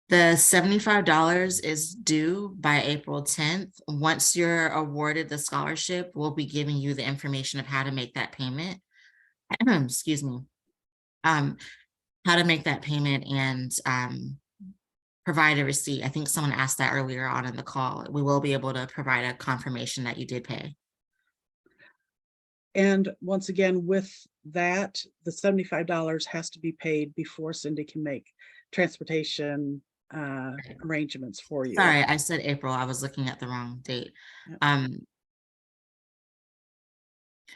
the $75 is due by April 10th. Once you're awarded the scholarship, we'll be giving you the information of how to make that payment. Excuse me. How to make that payment and provide a receipt. I think someone asked that earlier on in the call. We will be able to provide a confirmation that you did pay. And once again, with that, the $75 has to be paid before Cindy can make transportation arrangements for you. Sorry, I said April. I was looking at the wrong date. Yep.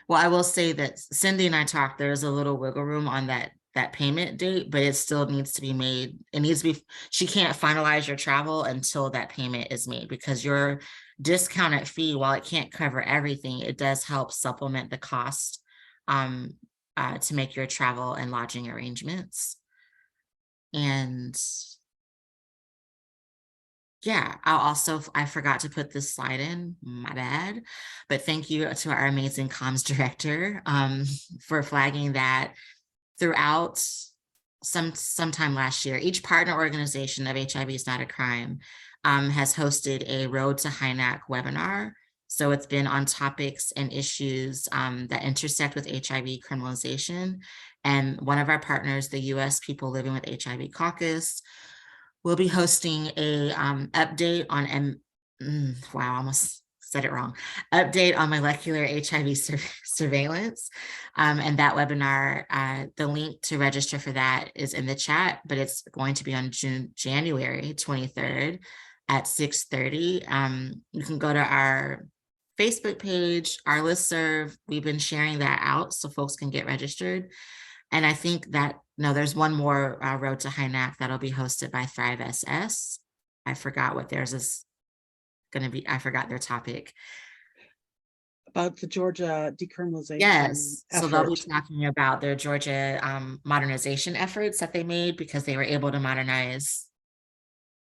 Well, I will say that Cindy and I talked, there's a little wiggle room on that payment date, but it still needs to be made. It needs to be, she can't finalize your travel until that payment is made, because your discounted fee, while it can't cover everything, it does help supplement the cost to make your travel and lodging arrangements. And yeah, I forgot to put this slide in, my bad, but thank you to our amazing comms director for flagging that. Throughout sometime last year, each partner organization of HIV is Not a Crime has hosted a Road to HINAC webinar. So it's been on topics and issues that intersect with HIV criminalization. And one of our partners, the US People Living with HIV Caucus, will be hosting a update on, wow, I almost said it wrong, update on molecular HIV surveillance. And that webinar, the link to register for that is in the chat, but it's going to be on January 23rd at 6:30. You can go to our Facebook page, our listserv. We've been sharing that out so folks can get registered. And I think that, no, there's one more Road to HINAC that'll be hosted by Thrive SS. I forgot what theirs is going to be. I forgot their topic. About the Georgia decriminalization. Yes, so they'll be effort. talking about their Georgia modernization efforts that they made, because they were able to modernize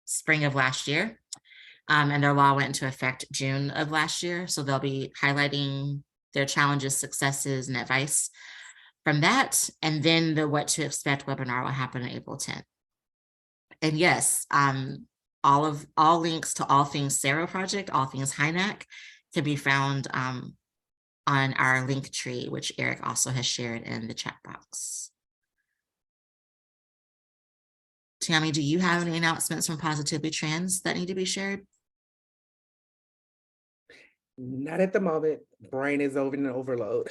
spring of last year. And their law went into effect June of last year. So they'll be highlighting their challenges, successes, and advice from that. And then the What to Expect webinar will happen on April 10th. And yes, all links to all things Sarah Project, all things HINAC can be found on our link tree, which Eric also has shared in the chat box. Tiommi, do you have any announcements from Positively Trans that need to be shared? Not at the moment. Brain is over and overload.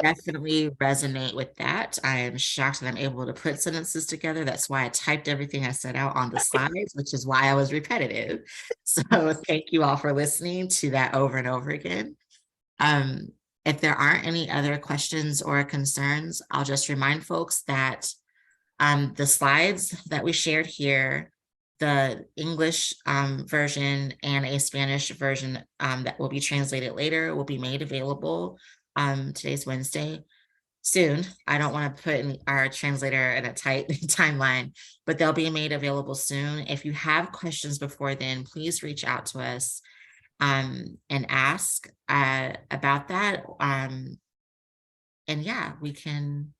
Definitely resonate with that. I am shocked that I'm able to put sentences together. That's why I typed everything I set out on the slides, which is why I was repetitive. So thank you all for listening to that over and over again. If there aren't any other questions or concerns, I'll just remind folks that the slides that we shared here, the English version and a Spanish version that will be translated later, will be made available. Today's Wednesday, soon. I don't want to put in our translator in a tight timeline, but they'll be made available soon. If you have questions before then, please reach out to us and ask about that. And yeah, we can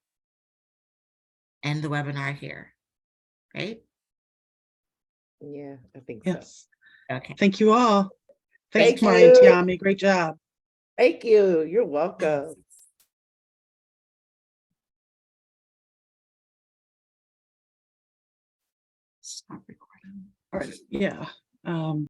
end the webinar here, right? Yeah, I think so. Yes. Okay. Thank you all. Thanks, Thank Kamaria and you. Tiommi. Great job. Thank you. You're welcome. Stop recording. All right. Yeah.